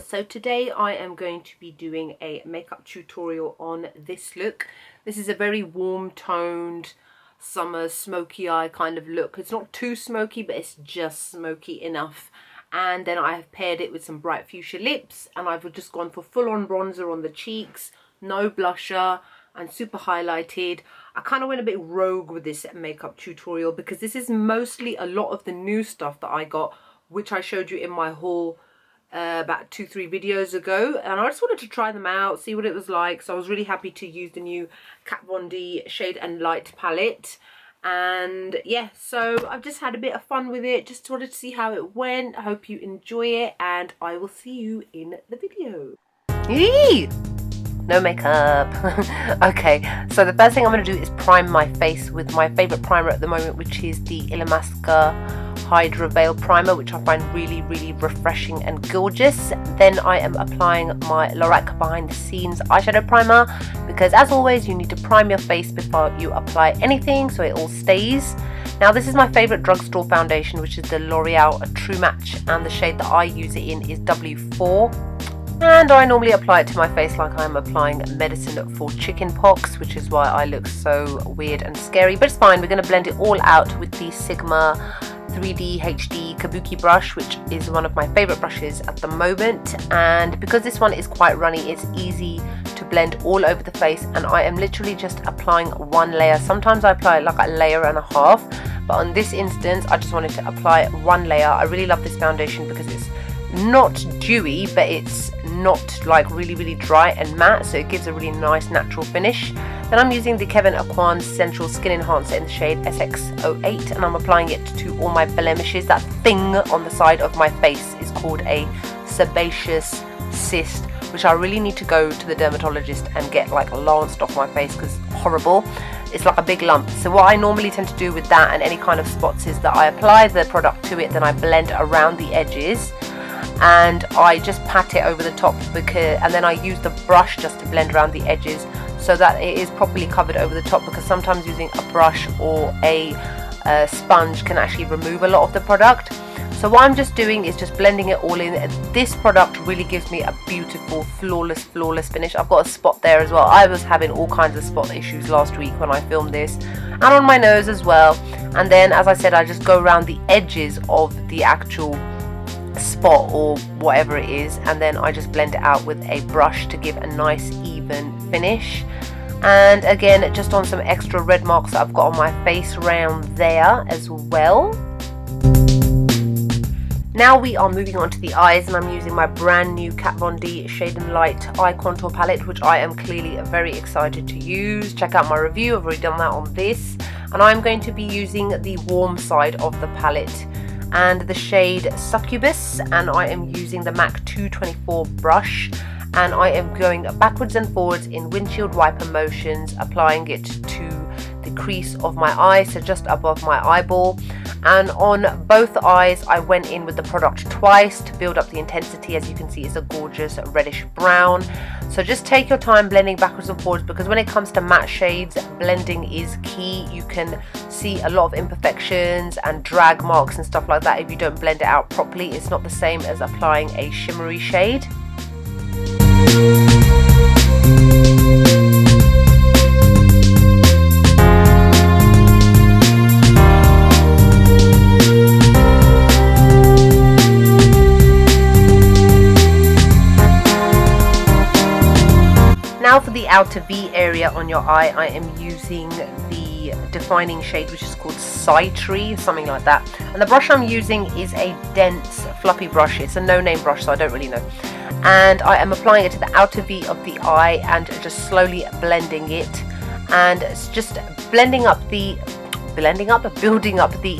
So today I am going to be doing a makeup tutorial on this look. This is a very warm toned summer smoky eye kind of look. It's not too smoky, but it's just smoky enough. And then I have paired it with some bright fuchsia lips, and I've just gone for full on bronzer on the cheeks, no blusher, and super highlighted. I kind of went a bit rogue with this makeup tutorial because this is mostly a lot of the new stuff that I got, which I showed you in my haul about 2-3 videos ago, and I just wanted to try them out, see what it was like. So I was really happy to use the new Kat Von D Shade and Light palette, and yeah, so I've just had a bit of fun with it. Just wanted to see how it went. I hope you enjoy it, and I will see you in the video. Eee! No makeup. Okay, so the first thing I'm going to do is prime my face with my favourite primer at the moment, which is the Illamasqua Hydra Veil Primer, which I find really refreshing and gorgeous. Then I am applying my Lorac Behind the Scenes eyeshadow primer, because as always you need to prime your face before you apply anything so it all stays. Now this is my favourite drugstore foundation, which is the L'Oreal True Match, and the shade that I use it in is W4. And I normally apply it to my face like I'm applying medicine for chicken pox, which is why I look so weird and scary. But it's fine, we're going to blend it all out with the Sigma 3D HD Kabuki brush, which is one of my favourite brushes at the moment. And because this one is quite runny, it's easy to blend all over the face, and I am literally just applying one layer. Sometimes I apply like a layer and a half, but on this instance I just wanted to apply one layer. I really love this foundation because it's not dewy, but it's not like really dry and matte, so it gives a really nice natural finish. Then I'm using the Kevyn Aucoin Central Skin Enhancer in the shade SX08, and I'm applying it to all my blemishes. That thing on the side of my face is called a sebaceous cyst, which I really need to go to the dermatologist and get like lanced off my face because it's horrible. It's like a big lump. So what I normally tend to do with that and any kind of spots is that I apply the product to it, then I blend around the edges, and I just pat it over the top, and then I use the brush just to blend around the edges so that it is properly covered over the top, because sometimes using a brush or a sponge can actually remove a lot of the product. So what I'm just doing is just blending it all in. This product really gives me a beautiful flawless finish. I've got a spot there as well. I was having all kinds of spot issues last week when I filmed this, and on my nose as well. And then, as I said, I just go around the edges of the actual spot or whatever it is, and then I just blend it out with a brush to give a nice even finish. And again, just on some extra red marks that I've got on my face around there as well. Now we are moving on to the eyes, and I'm using my brand new Kat Von D Shade and Light Eye Contour Palette, which I am clearly very excited to use. Check out my review, I've already done that on this. And I'm going to be using the warm side of the palette and the shade Succubus, and I am using the MAC 224 brush, and I am going backwards and forwards in windshield wiper motions, applying it to the crease of my eye, so just above my eyeball. And on both eyes I went in with the product twice to build up the intensity. As you can see, it's a gorgeous reddish brown. So just take your time blending backwards and forwards, because when it comes to matte shades, blending is key. You can see a lot of imperfections and drag marks and stuff like that if you don't blend it out properly. It's not the same as applying a shimmery shade. Now for the outer V area on your eye, I am using the defining shade, which is called Citree, something like that. And the brush I'm using is a dense, fluffy brush. It's a no-name brush, so I don't really know. And I am applying it to the outer V of the eye and just slowly blending it. And it's just building up the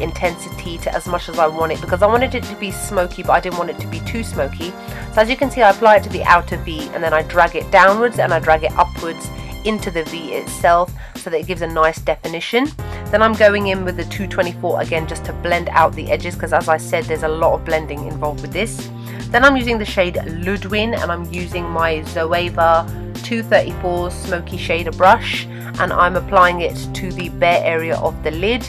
intensity to as much as I want it, because I wanted it to be smoky, but I didn't want it to be too smoky. So as you can see, I apply it to the outer V, and then I drag it downwards and I drag it upwards into the V itself, so that it gives a nice definition. Then I'm going in with the 224 again, just to blend out the edges, because as I said, there's a lot of blending involved with this. Then I'm using the shade Ludwin, and I'm using my Zoeva 234 Smoky Shader brush, and I'm applying it to the bare area of the lid.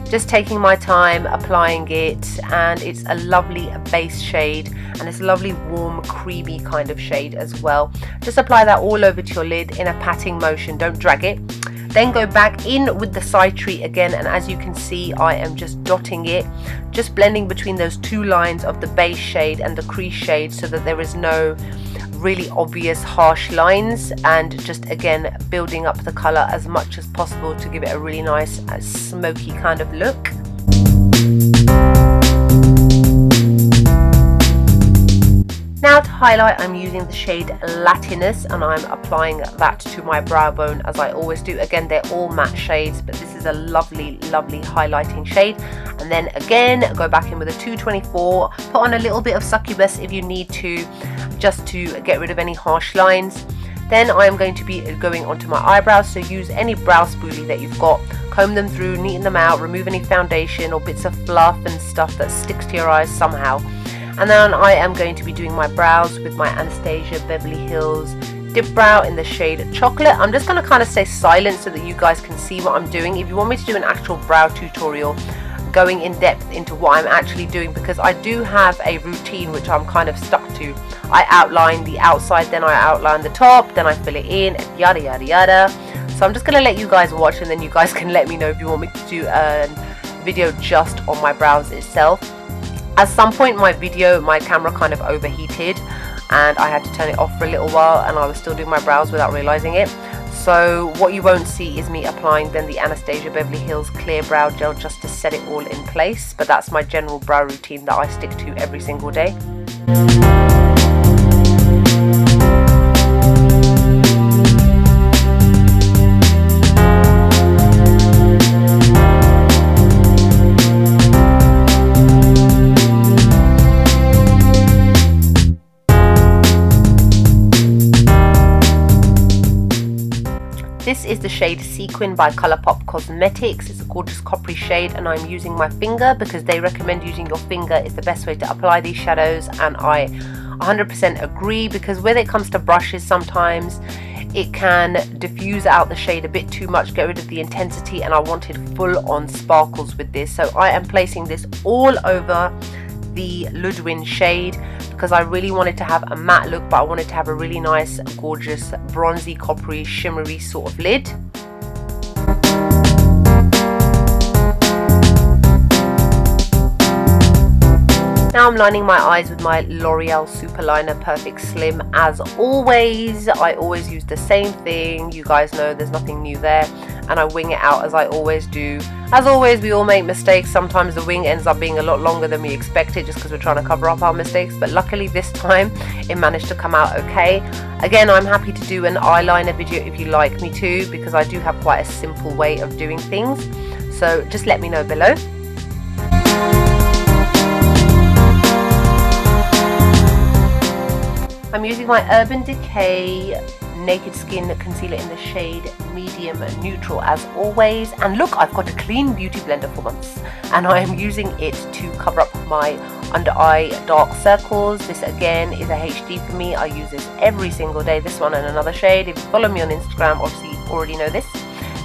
Just taking my time applying it, and it's a lovely base shade, and it's a lovely warm creamy kind of shade as well. Just apply that all over to your lid in a patting motion, don't drag it. Then go back in with the Citrate again, and as you can see, I am just dotting it, just blending between those two lines of the base shade and the crease shade so that there is no really obvious harsh lines, and just again building up the color as much as possible to give it a really nice smoky kind of look. Now to highlight, I'm using the shade Latinous, and I'm applying that to my brow bone as I always do. Again, they're all matte shades, but this is a lovely highlighting shade. And then again, go back in with a 224, put on a little bit of Succubus if you need to, just to get rid of any harsh lines. Then I am going to be going onto my eyebrows, so use any brow spoolie that you've got, comb them through, neaten them out, remove any foundation or bits of fluff and stuff that sticks to your eyes somehow. And then I am going to be doing my brows with my Anastasia Beverly Hills Dip Brow in the shade Chocolate. I'm just going to kind of stay silent so that you guys can see what I'm doing. If you want me to do an actual brow tutorial going in depth into what I'm actually doing, because I do have a routine which I'm kind of stuck to. I outline the outside, then I outline the top, then I fill it in, yada yada yada. So I'm just going to let you guys watch, and then you guys can let me know if you want me to do a video just on my brows itself. At some point in my video, my camera kind of overheated and I had to turn it off for a little while, and I was still doing my brows without realizing it. So what you won't see is me applying then the Anastasia Beverly Hills Clear Brow Gel just to set it all in place. But that's my general brow routine that I stick to every single day. This is the shade Sequin by Colourpop Cosmetics. It's a gorgeous coppery shade, and I'm using my finger because they recommend using your finger is the best way to apply these shadows, and I 100% agree, because when it comes to brushes sometimes it can diffuse out the shade a bit too much, get rid of the intensity, and I wanted full on sparkles with this. So I am placing this all over the Ludwin shade because I really wanted to have a matte look, but I wanted to have a really nice, gorgeous, bronzy, coppery, shimmery sort of lid. Now I'm lining my eyes with my L'Oreal Super Liner Perfect Slim. As always, I always use the same thing. You guys know there's nothing new there. And I wing it out as I always do. As always, we all make mistakes. Sometimes the wing ends up being a lot longer than we expected just because we're trying to cover up our mistakes. But luckily this time it managed to come out okay. Again, I'm happy to do an eyeliner video if you like me to, because I do have quite a simple way of doing things. So just let me know below. I'm using my Urban Decay Naked Skin Concealer in the shade Medium Neutral as always. And look, I've got a clean beauty blender for once, and I am using it to cover up my under eye dark circles. This again is a HD for me. I use this every single day, this one and another shade. If you follow me on Instagram, obviously you already know this.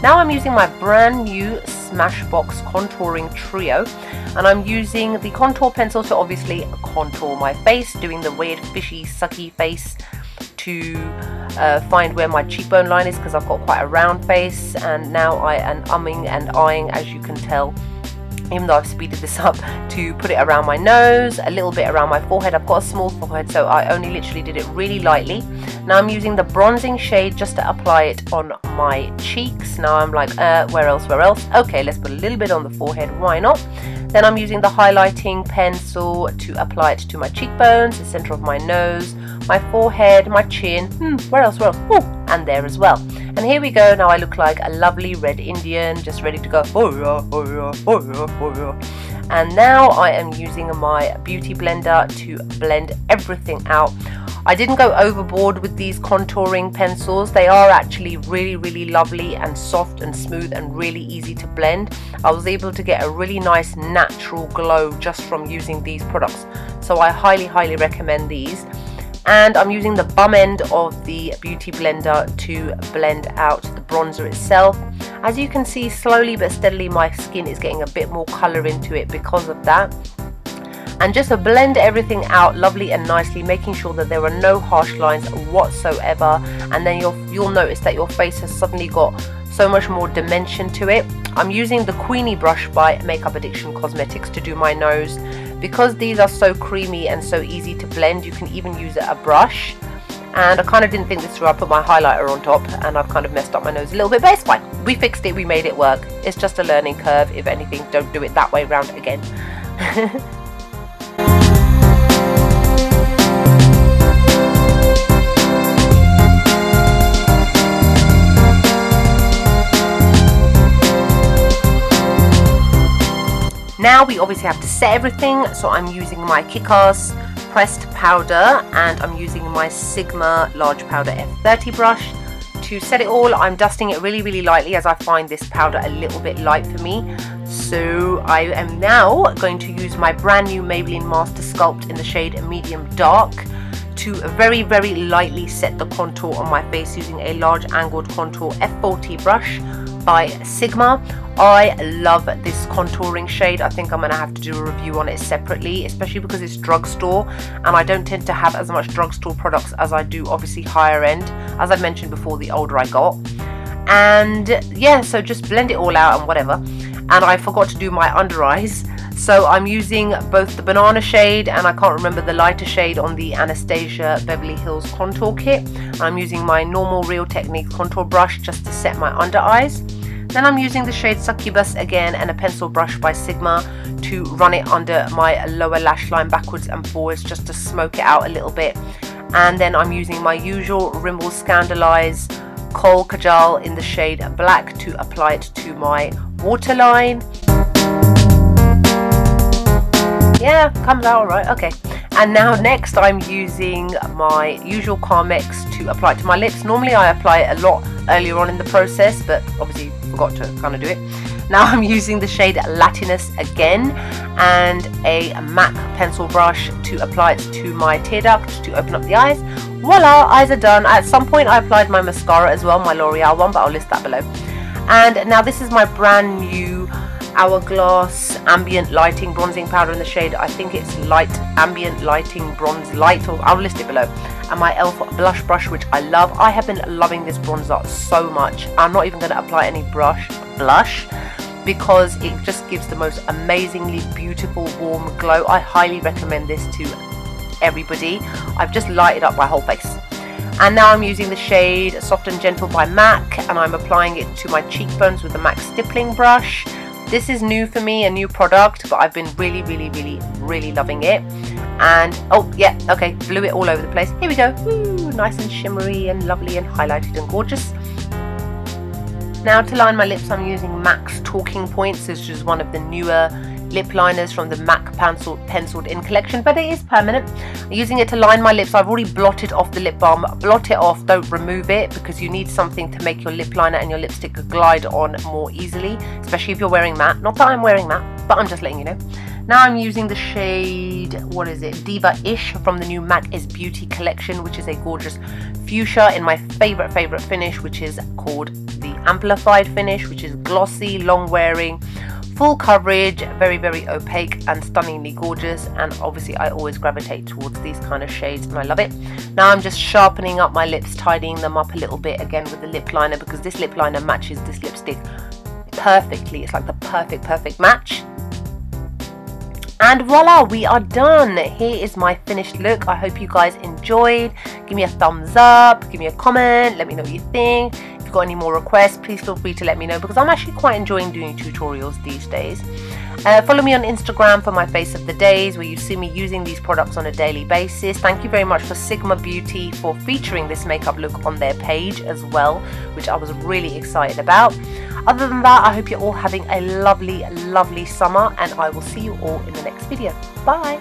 Now I'm using my brand new Smashbox Contouring Trio, and I'm using the contour pencil to obviously contour my face, doing the weird fishy sucky face to find where my cheekbone line is, because I've got quite a round face. And now I am umming and eyeing, as you can tell, even though I've speeded this up, to put it around my nose, a little bit around my forehead. I've got a small forehead, so I only literally did it really lightly. Now I'm using the bronzing shade just to apply it on my cheeks. Now I'm like, where else? Okay, let's put a little bit on the forehead, why not? Then I'm using the highlighting pencil to apply it to my cheekbones, the center of my nose, my forehead, my chin, where else? Oh, and there as well. And here we go. Now I look like a lovely red Indian, just ready to go. And now I am using my beauty blender to blend everything out. I didn't go overboard with these contouring pencils. They are actually really lovely and soft and smooth and really easy to blend. I was able to get a really nice natural glow just from using these products. So I highly recommend these. And I'm using the bum end of the Beauty Blender to blend out the bronzer itself. As you can see, slowly but steadily my skin is getting a bit more colour into it because of that. And just to blend everything out lovely and nicely, making sure that there are no harsh lines whatsoever, and then you'll notice that your face has suddenly got so much more dimension to it. I'm using the Queenie brush by Makeup Addiction Cosmetics to do my nose. Because these are so creamy and so easy to blend, you can even use a brush. And I kind of didn't think this through. I put my highlighter on top and I've kind of messed up my nose a little bit, but it's fine. We fixed it, we made it work. It's just a learning curve. If anything, don't do it that way round again. Now we obviously have to set everything, so I'm using my Kick-Ass pressed powder and I'm using my Sigma large powder F30 brush to set it all. I'm dusting it really lightly as I find this powder a little bit light for me. So I am now going to use my brand new Maybelline Master Sculpt in the shade Medium Dark to very lightly set the contour on my face using a large angled contour F40 brush by Sigma. I love this contouring shade. I think I'm going to have to do a review on it separately, especially because it's drugstore and I don't tend to have as much drugstore products as I do obviously higher end, as I mentioned before, the older I got. And yeah, so just blend it all out and whatever. And I forgot to do my under eyes, so I'm using both the banana shade and I can't remember the lighter shade on the Anastasia Beverly Hills contour kit. I'm using my normal Real Techniques contour brush just to set my under eyes. Then I'm using the shade Succubus again and a pencil brush by Sigma to run it under my lower lash line backwards and forwards just to smoke it out a little bit. And then I'm using my usual Rimmel Scandaleyes Kohl Kajal in the shade Black to apply it to my waterline. Yeah, comes out alright, okay. And now next I'm using my usual Carmex to apply it to my lips. Normally I apply it a lot earlier on in the process, but obviously forgot to kind of do it. Now I'm using the shade Latinus again and a MAC pencil brush to apply it to my tear duct to open up the eyes. Voila, eyes are done. At some point I applied my mascara as well, my L'Oreal one, but I'll list that below. And now this is my brand new Hourglass Ambient Lighting Bronzing Powder in the shade, I think it's Light Ambient Lighting Bronze Light, or I'll list it below. And my e.l.f. blush brush, which I love. I have been loving this bronzer so much. I'm not even going to apply any blush because it just gives the most amazingly beautiful warm glow. I highly recommend this to everybody. I've just lighted up my whole face. And now I'm using the shade Soft and Gentle by MAC and I'm applying it to my cheekbones with the MAC stippling brush. This is new for me, a new product, but I've been really loving it. And oh yeah, okay, blew it all over the place. Here we go. Woo, nice and shimmery and lovely and highlighted and gorgeous. Now to line my lips, I'm using MAC's Talking Points. This is one of the newer lip liners from the MAC Penciled In collection, but it is permanent. I'm using it to line my lips. I've already blotted off the lip balm. Blot it off, don't remove it, because you need something to make your lip liner and your lipstick glide on more easily, especially if you're wearing matte. Not that I'm wearing matte, but I'm just letting you know. Now I'm using the shade, what is it, Diva-ish from the new MAC is Beauty collection, which is a gorgeous fuchsia in my favorite finish, which is called the Amplified finish, which is glossy, long wearing, full coverage, very opaque and stunningly gorgeous. And obviously I always gravitate towards these kind of shades and I love it. Now I'm just sharpening up my lips, tidying them up a little bit again with the lip liner, because this lip liner matches this lipstick perfectly. It's like the perfect match. And voila, we are done. Here is my finished look. I hope you guys enjoyed. Give me a thumbs up, give me a comment, let me know what you think. If you've got any more requests, please feel free to let me know, because I'm actually quite enjoying doing tutorials these days. Follow me on Instagram for my face of the days, where you see me using these products on a daily basis. Thank you very much for Sigma Beauty for featuring this makeup look on their page as well, which I was really excited about. Other than that, I hope you're all having a lovely summer, and I will see you all in the next video. Bye!